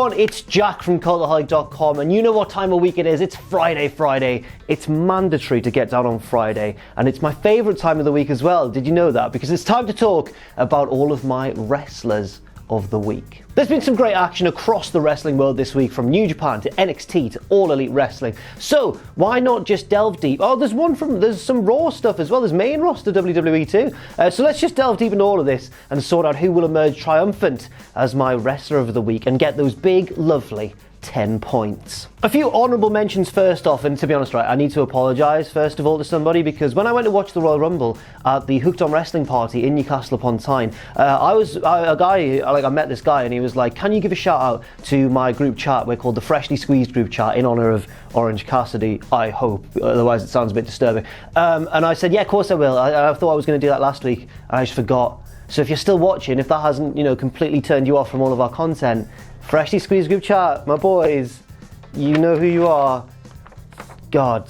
everyone, it's Jack from Cultaholic.com, and you know what time of week it is. It's Friday. It's mandatory to get down on Friday, and it's my favourite time of the week as well. Did you know that? Because it's time to talk about all of my wrestlers of the week. There's been some great action across the wrestling world this week, from New Japan to NXT to All Elite Wrestling. So why not just delve deep? Oh, there's some Raw stuff as well. There's main roster WWE too. So let's just delve deep into all of this and sort out who will emerge triumphant as my wrestler of the week and get those big, lovely 10 points. A few honourable mentions first off, and to be honest, right, I need to apologise first of all to somebody, because when I went to watch the Royal Rumble at the Hooked on Wrestling party in Newcastle upon Tyne, I met this guy and he was like, can you give a shout out to my group chat? We're called the Freshly Squeezed group chat in honour of Orange Cassidy, I hope, otherwise it sounds a bit disturbing. And I said, yeah, of course I will. I thought I was going to do that last week and I just forgot. So if you're still watching, if that hasn't, completely turned you off from all of our content, Freshly Squeezed group chat, my boys, you know who you are. God,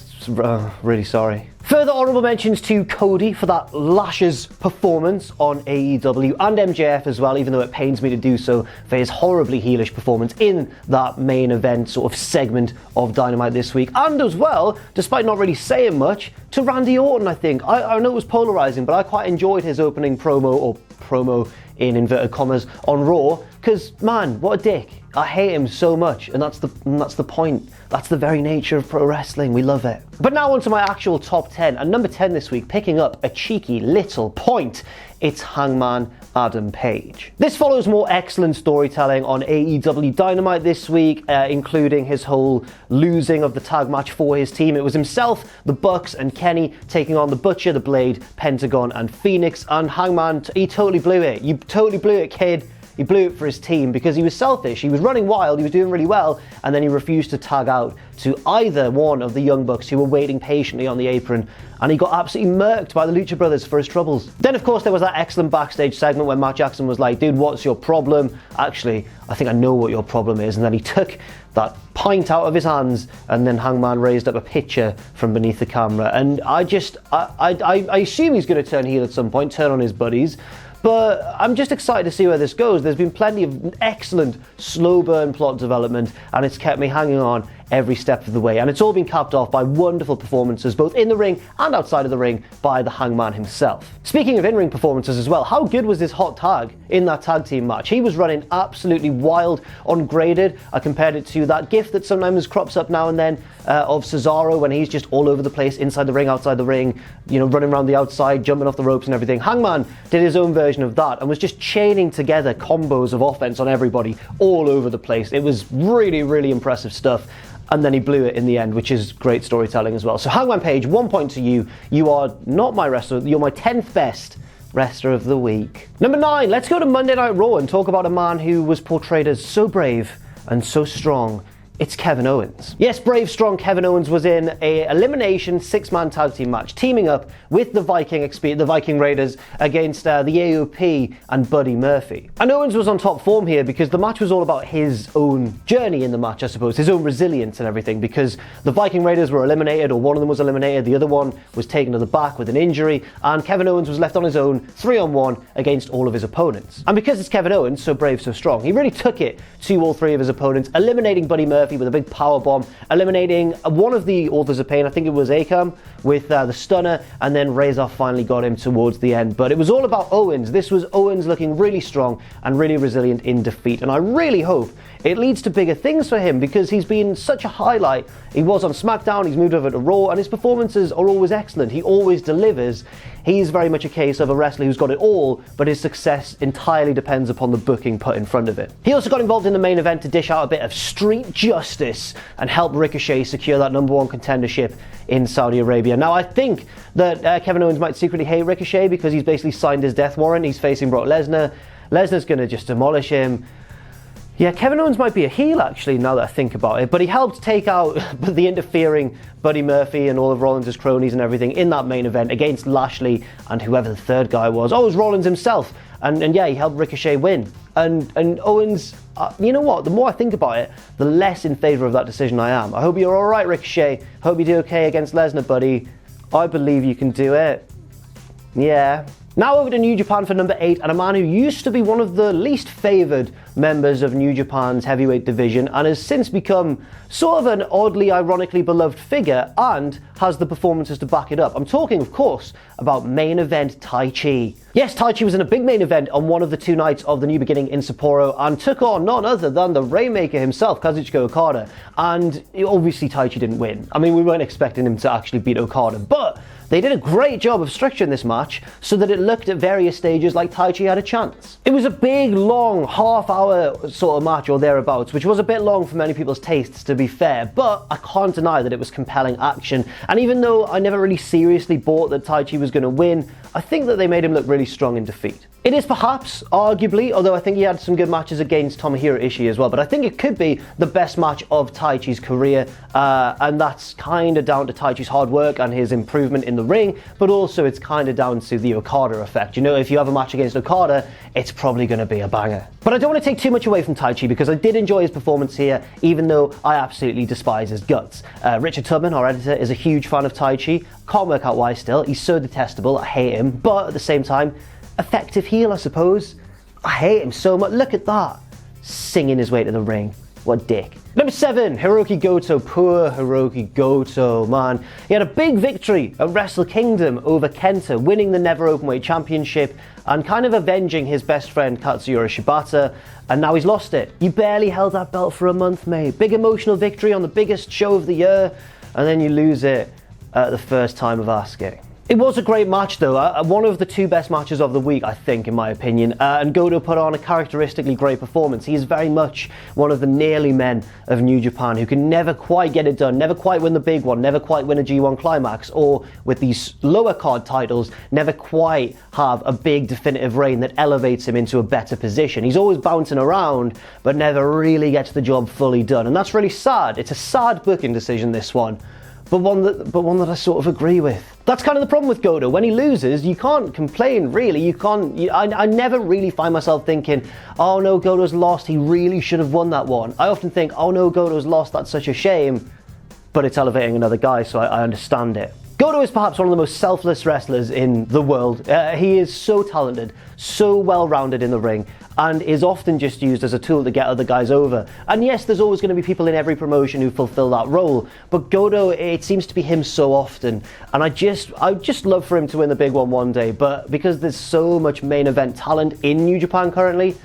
really sorry. Further honourable mentions to Cody for that lashes performance on AEW, and MJF as well, even though it pains me to do so, for his horribly heelish performance in that main event sort of segment of Dynamite this week. And as well, despite not really saying much, to Randy Orton, I think. I know it was polarising, but I quite enjoyed his opening promo in inverted commas on Raw, because man, what a dick. I hate him so much, and that's the point. That's the very nature of pro wrestling. We love it. But now on to my actual top 10, and number 10 this week, picking up a cheeky little point, it's Hangman Adam Page. This follows more excellent storytelling on AEW Dynamite this week, including his whole losing of the tag match for his team. It was himself, the Bucks, and Kenny taking on the Butcher, the Blade, Pentagon, and Phoenix, and Hangman, he totally blew it. You totally blew it, kid. He blew it for his team because he was selfish. He was running wild, he was doing really well, and then he refused to tag out to either one of the Young Bucks who were waiting patiently on the apron, and he got absolutely murked by the Lucha Brothers for his troubles. Then, of course, there was that excellent backstage segment where Matt Jackson was like, dude, what's your problem? Actually, I think I know what your problem is. And then he took that pint out of his hands, and then Hangman raised up a pitcher from beneath the camera. And I assume he's going to turn heel at some point, turn on his buddies. But I'm just excited to see where this goes. There's been plenty of excellent slow burn plot development, and it's kept me hanging on every step of the way. And it's all been capped off by wonderful performances, both in the ring and outside of the ring, by the Hangman himself. Speaking of in-ring performances as well, how good was this hot tag in that tag team match? He was running absolutely wild, ungraded. I compared it to that gif that sometimes crops up now and then of Cesaro when he's just all over the place, inside the ring, outside the ring, running around the outside, jumping off the ropes and everything. Hangman did his own version of that and was just chaining together combos of offense on everybody all over the place. It was really, really impressive stuff. And then he blew it in the end, which is great storytelling as well. So Hangman Page, 1 point to you. You are not my wrestler, you're my 10th best wrestler of the week. Number 9, let's go to Monday Night Raw and talk about a man who was portrayed as so brave and so strong. It's Kevin Owens. Yes, brave, strong Kevin Owens was in an elimination 6-man tag team match, teaming up with the Viking Raiders against the AOP and Buddy Murphy. And Owens was on top form here because the match was all about his own journey in the match, I suppose, his own resilience and everything, because the Viking Raiders were eliminated, or one of them was eliminated, the other one was taken to the back with an injury, and Kevin Owens was left on his own 3-on-1 against all of his opponents. And because it's Kevin Owens, so brave, so strong, he really took it to all 3 of his opponents, eliminating Buddy Murphy with a big power bomb, eliminating one of the Authors of Pain, I think it was Akam, with the stunner, and then Razor finally got him towards the end. But it was all about Owens. This was Owens looking really strong and really resilient in defeat, and I really hope it leads to bigger things for him, because he's been such a highlight. He was on SmackDown, he's moved over to Raw, and his performances are always excellent. He always delivers. He's very much a case of a wrestler who's got it all, but his success entirely depends upon the booking put in front of it. He also got involved in the main event to dish out a bit of street justice and help Ricochet secure that #1 contendership in Saudi Arabia. Now, I think that Kevin Owens might secretly hate Ricochet because he's basically signed his death warrant. He's facing Brock Lesnar. Lesnar's going to just demolish him. Yeah, Kevin Owens might be a heel, actually, now that I think about it, but he helped take out the interfering Buddy Murphy and all of Rollins' cronies and everything in that main event against Lashley and whoever the third guy was. Oh, it was Rollins himself. And yeah, he helped Ricochet win. And Owens, you know what, the more I think about it, the less in favour of that decision I am. I hope you're all right, Ricochet. Hope you do okay against Lesnar, buddy. I believe you can do it. Yeah. Now over to New Japan for number 8, and a man who used to be one of the least favoured members of New Japan's heavyweight division and has since become sort of an oddly ironically beloved figure and has the performances to back it up. I'm talking, of course, about main event Taichi. Yes, Taichi was in a big main event on one of the 2 nights of the New Beginning in Sapporo and took on none other than the Rainmaker himself, Kazuchika Okada. And obviously Taichi didn't win. I mean, we weren't expecting him to actually beat Okada, but they did a great job of structuring this match so that it looked at various stages like Taichi had a chance. It was a big, long, half-hour sort of match or thereabouts, which was a bit long for many people's tastes, to be fair, but I can't deny that it was compelling action. And even though I never really seriously bought that Taichi was going to win, I think that they made him look really strong in defeat. It is perhaps, arguably, although I think he had some good matches against Tomohiro Ishii as well, but I think it could be the best match of Taichi's career, and that's kind of down to Taichi's hard work and his improvement in the ring, but also it's kind of down to the Okada effect. You know, if you have a match against Okada, it's probably going to be a banger. But I don't want to take too much away from Taichi because I did enjoy his performance here, even though I absolutely despise his guts. Richard Tubman, our editor, is a huge fan of Taichi. Can't work out why still. He's so detestable. I hate him, but at the same time, effective heel, I suppose. I hate him so much. Look at that. Singing his way to the ring. What a dick. Number 7, Hiroki Goto. Poor Hiroki Goto, man. He had a big victory at Wrestle Kingdom over Kenta, winning the Never Openweight Championship and kind of avenging his best friend Katsuyori Shibata, and now he's lost it. You barely held that belt for a month, mate. Big emotional victory on the biggest show of the year, and then you lose it at the first time of asking. It was a great match though, one of the 2 best matches of the week, I think, in my opinion, and Goto put on a characteristically great performance. He is very much one of the nearly men of New Japan who can never quite get it done, never quite win the big one, never quite win a G1 climax, or with these lower card titles, never quite have a big definitive reign that elevates him into a better position. He's always bouncing around, but never really gets the job fully done, and that's really sad. It's a sad booking decision, this one. But one that I sort of agree with. That's kind of the problem with Goto. When he loses, you can't complain, really. I never really find myself thinking, oh no, Goto's lost, he really should have won that one. I often think, oh no, Goto's lost, that's such a shame. But it's elevating another guy, so I understand it. Goto is perhaps one of the most selfless wrestlers in the world. He is so talented, so well-rounded in the ring, and is often just used as a tool to get other guys over. And yes, there's always going to be people in every promotion who fulfill that role, but Goto, it seems to be him so often, and I just love for him to win the big one day, but because there's so much main event talent in New Japan currently,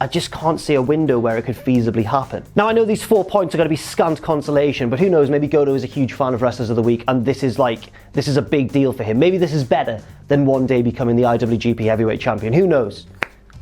I just can't see a window where it could feasibly happen. Now, I know these 4 points are going to be scant consolation, but who knows, maybe Goto is a huge fan of Wrestlers of the Week, and this is a big deal for him. Maybe this is better than one day becoming the IWGP Heavyweight Champion. Who knows?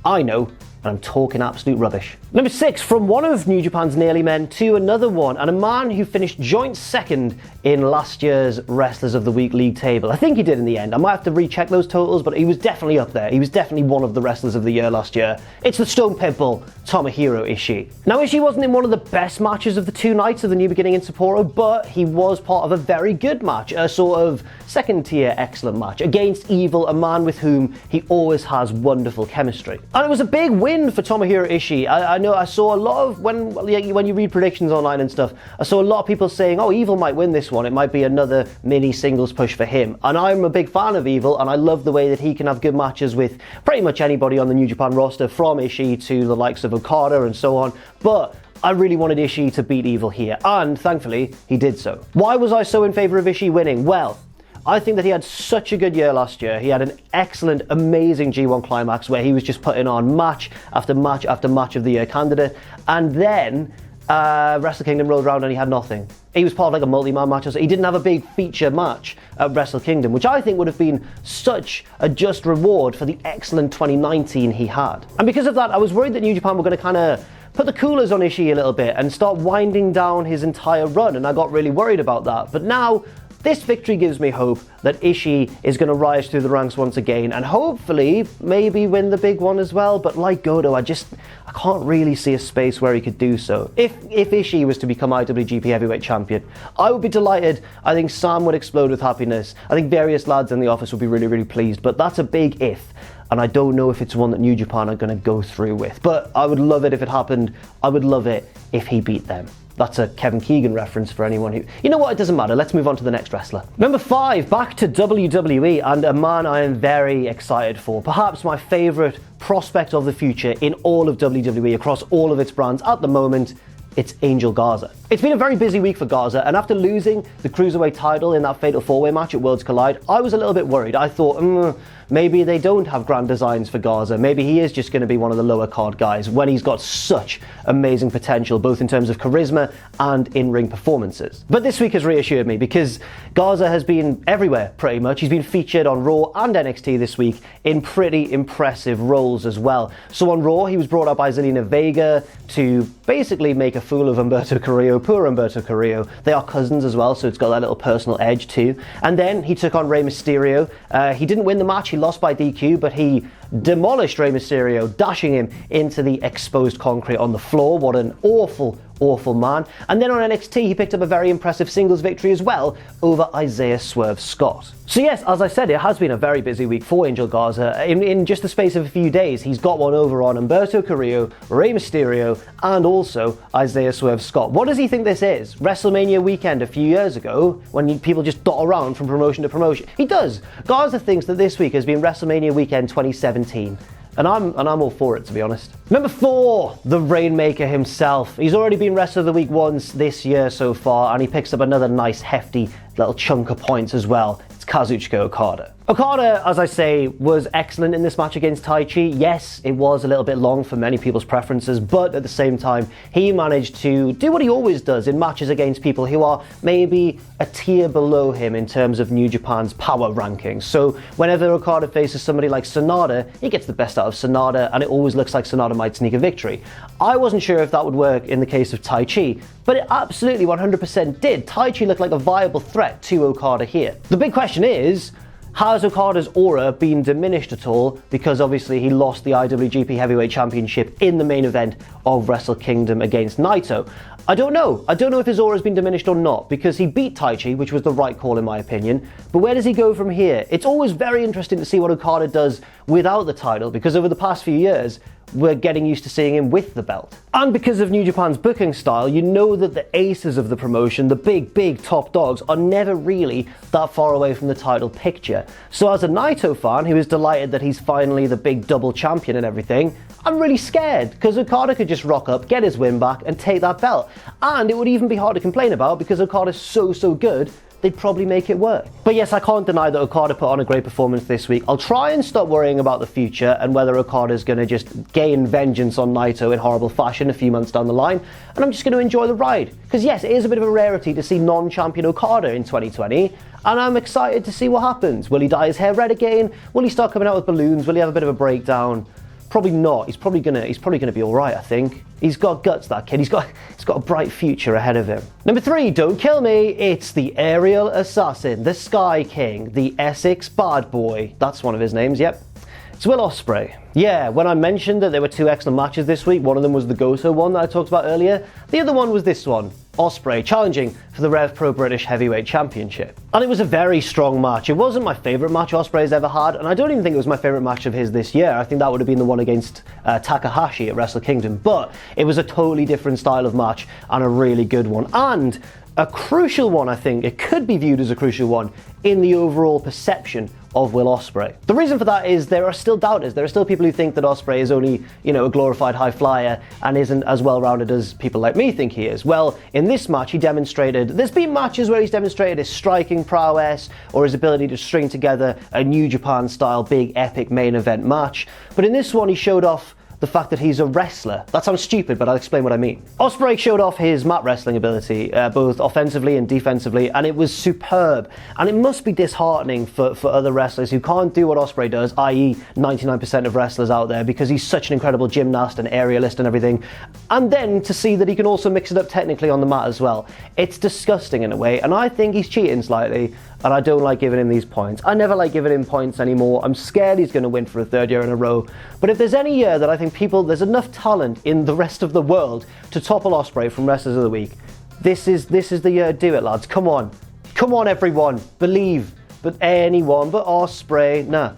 I know, and I'm talking absolute rubbish. Number 6, from one of New Japan's nearly men to another one, and a man who finished joint second in last year's Wrestlers of the Week league table. I think he did in the end. I might have to recheck those totals, but he was definitely up there. He was definitely one of the Wrestlers of the Year last year. It's the Stone Pitbull, Tomohiro Ishii. Now, Ishii wasn't in one of the best matches of the 2 nights of the New Beginning in Sapporo, but he was part of a very good match, a sort of second-tier excellent match against Evil, a man with whom he always has wonderful chemistry. And it was a big win for Tomohiro Ishii. I know I saw a lot of, when you read predictions online and stuff, I saw a lot of people saying, oh, Evil might win this one. It might be another mini singles push for him. And I'm a big fan of Evil, and I love the way that he can have good matches with pretty much anybody on the New Japan roster, from Ishii to the likes of Okada and so on. But I really wanted Ishii to beat Evil here, and thankfully he did so. Why was I so in favour of Ishii winning? Well, I think that he had such a good year last year. He had an excellent, amazing G1 climax where he was just putting on match after match after match of the year candidate, and then Wrestle Kingdom rolled around and he had nothing. He was part of like a multi-man match, so he didn't have a big feature match at Wrestle Kingdom, which I think would have been such a just reward for the excellent 2019 he had. And because of that, I was worried that New Japan were going to kind of put the coolers on Ishii a little bit and start winding down his entire run, and I got really worried about that. But now, this victory gives me hope that Ishii is going to rise through the ranks once again and hopefully maybe win the big one as well. But like Goto, I can't really see a space where he could do so. If Ishii was to become IWGP Heavyweight Champion, I would be delighted. I think Sam would explode with happiness. I think various lads in the office would be really, really pleased. But that's a big if. And I don't know if it's one that New Japan are going to go through with. But I would love it if it happened. I would love it if he beat them. That's a Kevin Keegan reference for anyone who... You know what, it doesn't matter. Let's move on to the next wrestler. Number 5, back to WWE, and a man I am very excited for. Perhaps my favourite prospect of the future in all of WWE across all of its brands at the moment. It's Angel Garza. It's been a very busy week for Garza, and after losing the Cruiserweight title in that Fatal 4-Way match at Worlds Collide, I was a little bit worried. I thought, maybe they don't have grand designs for Garza. Maybe he is just going to be one of the lower card guys when he's got such amazing potential, both in terms of charisma and in-ring performances. But this week has reassured me because Garza has been everywhere pretty much. He's been featured on Raw and NXT this week in pretty impressive roles as well. So on Raw, he was brought up by Zelina Vega to basically make a fool of Humberto Carrillo, poor Humberto Carrillo. They are cousins as well, so it's got that little personal edge too. And then he took on Rey Mysterio. He didn't win the match, he lost by DQ, but he demolished Rey Mysterio, dashing him into the exposed concrete on the floor. What an awful man. And then on NXT, he picked up a very impressive singles victory as well over Isaiah Swerve Scott. So yes, as I said, it has been a very busy week for Angel Garza. In just the space of a few days, he's got one over on Humberto Carrillo, Rey Mysterio, and also Isaiah Swerve Scott. What does he think this is? WrestleMania weekend a few years ago, when people just dot around from promotion to promotion? He does. Garza thinks that this week has been WrestleMania weekend 2017. And I'm all for it, to be honest. Number 4, the Rainmaker himself. He's already been Wrestler of the Week once this year so far, and he picks up another nice, hefty little chunk of points as well. It's Kazuchika Okada. Okada, as I say, was excellent in this match against Taichi. Yes, it was a little bit long for many people's preferences, but at the same time, he managed to do what he always does in matches against people who are maybe a tier below him in terms of New Japan's power rankings. So whenever Okada faces somebody like Sonata, he gets the best out of Sonata, and it always looks like Sonata might sneak a victory. I wasn't sure if that would work in the case of Taichi, but it absolutely 100% did. Taichi looked like a viable threat to Okada here. The big question is, has Okada's aura been diminished at all? Because obviously he lost the IWGP Heavyweight Championship in the main event of Wrestle Kingdom against Naito. I don't know. I don't know if his aura has been diminished or not, because he beat Taichi, which was the right call in my opinion. But where does he go from here? It's always very interesting to see what Okada does without the title, because over the past few years, we're getting used to seeing him with the belt. And because of New Japan's booking style, you know that the aces of the promotion, the big top dogs, are never really that far away from the title picture. So as a Naito fan who is delighted that he's finally the big double champion and everything, I'm really scared, because Okada could just rock up, get his win back, and take that belt. And it would even be hard to complain about, because Okada's so good, they'd probably make it work. But yes, I can't deny that Okada put on a great performance this week. I'll try and stop worrying about the future and whether Okada's going to just gain vengeance on Naito in horrible fashion a few months down the line, and I'm just going to enjoy the ride. Because yes, it is a bit of a rarity to see non-champion Okada in 2020, and I'm excited to see what happens. Will he dye his hair red again? Will he start coming out with balloons? Will he have a bit of a breakdown? Probably not. He's probably gonna be all right, I think. He's got guts, that kid. He's got a bright future ahead of him. Number 3, don't kill me. It's the Aerial Assassin, the Sky King, the Essex Bad Boy. That's one of his names, yep. It's Will Ospreay. Yeah, when I mentioned that there were 2 excellent matches this week, one of them was the Goto one that I talked about earlier. The other one was this one, Ospreay challenging for the RevPro British Heavyweight Championship. And it was a very strong match. It wasn't my favourite match Ospreay's ever had, and I don't even think it was my favourite match of his this year. I think that would have been the one against Takahashi at Wrestle Kingdom, but it was a totally different style of match and a really good one. And a crucial one, I think. It could be viewed as a crucial one in the overall perception of Will Ospreay. The reason for that is there are still doubters. There are still people who think that Ospreay is only, a glorified high flyer and isn't as well-rounded as people like me think he is. Well, in this match, he demonstrated, there's been matches where he's demonstrated his striking prowess or his ability to string together a New Japan-style big epic main event match. But in this one, he showed off the fact that he's a wrestler. That sounds stupid, but I'll explain what I mean. Ospreay showed off his mat wrestling ability, both offensively and defensively, and it was superb. And it must be disheartening for other wrestlers who can't do what Ospreay does, i.e. 99% of wrestlers out there, because he's such an incredible gymnast and aerialist and everything, and then to see that he can also mix it up technically on the mat as well. It's disgusting in a way, and I think he's cheating slightly, and I don't like giving him these points. I never like giving him points anymore. I'm scared he's going to win for a 3rd year in a row. But if there's any year that I think there's enough talent in the rest of the world to topple Ospreay from Wrestlers of the Week, this is the year to do it, lads. Come on everyone, believe but anyone but Ospreay. Nah.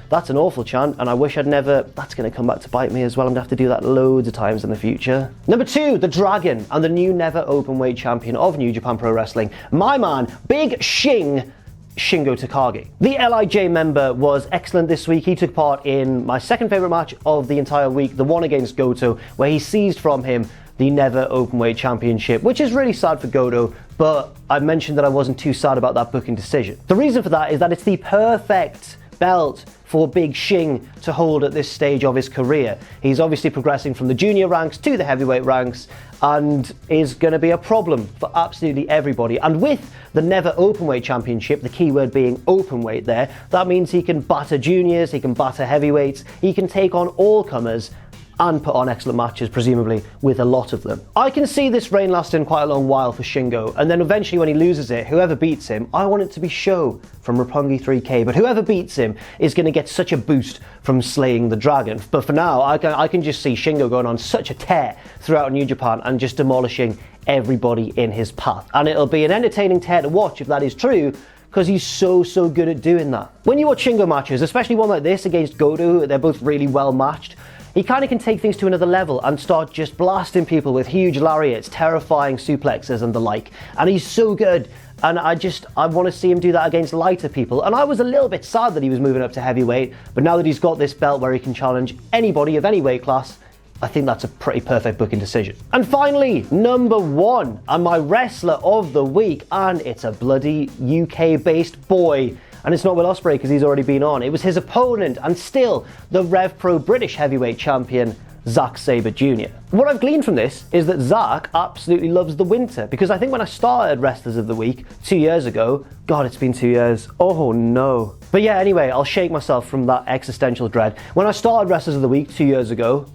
That's an awful chant, and I wish I'd never... That's going to come back to bite me as well. I'm going to have to do that loads of times in the future. Number 2, the Dragon, and the new never openweight champion of New Japan Pro Wrestling, my man, Big Shing, Shingo Takagi. The LIJ member was excellent this week. He took part in my second favourite match of the entire week, the one against Goto, where he seized from him the never openweight championship, which is really sad for Goto, but I mentioned that I wasn't too sad about that booking decision. The reason for that is that it's the perfect belt for Big Shing to hold at this stage of his career. He's obviously progressing from the junior ranks to the heavyweight ranks and is going to be a problem for absolutely everybody. And with the never openweight championship, the key word being openweight there, that means he can batter juniors, he can batter heavyweights, he can take on all comers and put on excellent matches, presumably, with a lot of them. I can see this reign lasting quite a long while for Shingo, and then eventually when he loses it, whoever beats him, I want it to be Sho from Roppongi 3K, but whoever beats him is going to get such a boost from slaying the dragon. But for now, I can just see Shingo going on such a tear throughout New Japan and just demolishing everybody in his path. And it'll be an entertaining tear to watch if that is true, because he's so good at doing that. When you watch Shingo matches, especially one like this against Goto, they're both really well matched, he kind of can take things to another level and start just blasting people with huge lariats, terrifying suplexes and the like. And he's so good. And I want to see him do that against lighter people. And I was a little bit sad that he was moving up to heavyweight, but now that he's got this belt where he can challenge anybody of any weight class, I think that's a pretty perfect booking decision. And finally, number 1, and my wrestler of the week, and it's a bloody UK-based boy. And it's not Will Ospreay because he's already been on. It was his opponent and still the RevPro British heavyweight champion, Sabre Jr. What I've gleaned from this is that Zach absolutely loves the winter, because I think when I started Wrestlers of the Week 2 years ago, God, it's been 2 years. Oh no. But yeah, anyway, I'll shake myself from that existential dread. When I started Wrestlers of the Week 2 years ago,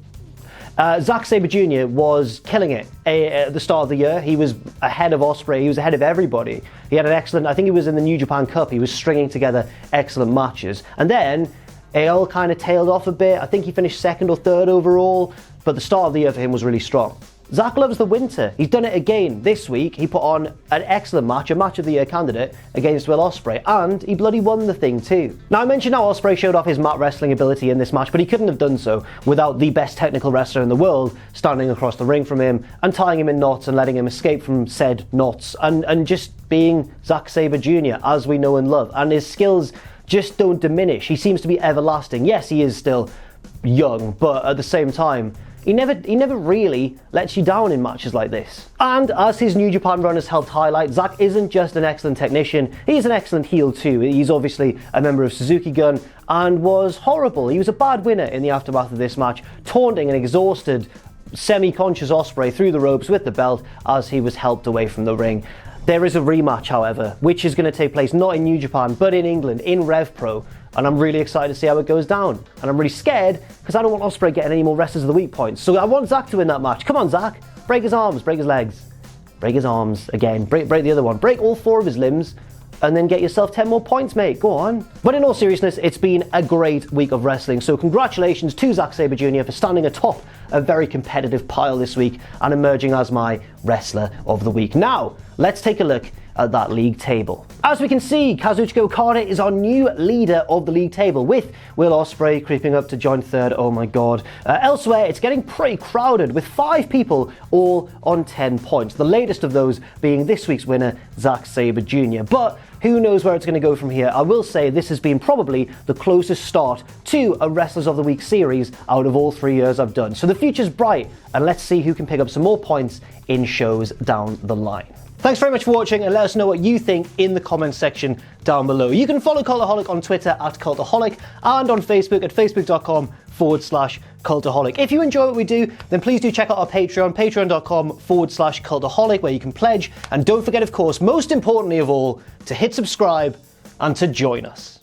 Sabre Jr. was killing it at the start of the year. He was ahead of Ospreay, he was ahead of everybody. He had an excellent, I think he was in the New Japan Cup, he was stringing together excellent matches. And then it all kind of tailed off a bit. I think he finished 2nd or 3rd overall, but the start of the year for him was really strong. Zach loves the winter. He's done it again this week. He put on an excellent match, a match of the year candidate against Will Ospreay, and he bloody won the thing too. Now I mentioned how Ospreay showed off his mat wrestling ability in this match, but he couldn't have done so without the best technical wrestler in the world standing across the ring from him and tying him in knots and letting him escape from said knots, and just being Sabre Jr. as we know and love. And his skills just don't diminish. He seems to be everlasting. Yes, he is still young, but at the same time, he never really lets you down in matches like this. And as his New Japan run has helped highlight, Zach isn't just an excellent technician, he's an excellent heel too. He's obviously a member of Suzuki Gun and was horrible. He was a bad winner in the aftermath of this match, taunting an exhausted, semi-conscious Ospreay through the ropes with the belt as he was helped away from the ring. There is a rematch, however, which is going to take place not in New Japan, but in England, in RevPro, and I'm really excited to see how it goes down. And I'm really scared, because I don't want Ospreay getting any more Wrestlers of the Week points. So I want Zach to win that match. Come on, Zach. Break his arms, break his legs. Break his arms again. Break the other one. Break all 4 of his limbs, and then get yourself 10 more points, mate. Go on. But in all seriousness, it's been a great week of wrestling. So congratulations to Sabre Jr. for standing atop a very competitive pile this week and emerging as my Wrestler of the Week. Now, let's take a look at that league table. As we can see, Kazuchika Okada is our new leader of the league table, with Will Ospreay creeping up to join 3rd. Oh my god. Elsewhere, it's getting pretty crowded, with 5 people all on 10 points. The latest of those being this week's winner, Sabre Jr. But who knows where it's going to go from here. I will say this has been probably the closest start to a Wrestlers of the Week series out of all 3 years I've done. So the future's bright, and let's see who can pick up some more points in shows down the line. Thanks very much for watching, and let us know what you think in the comments section down below. You can follow Cultaholic on Twitter at Cultaholic and on Facebook at facebook.com/Cultaholic. If you enjoy what we do, then please do check out our Patreon, patreon.com/Cultaholic, where you can pledge. And don't forget, of course, most importantly of all, to hit subscribe and to join us.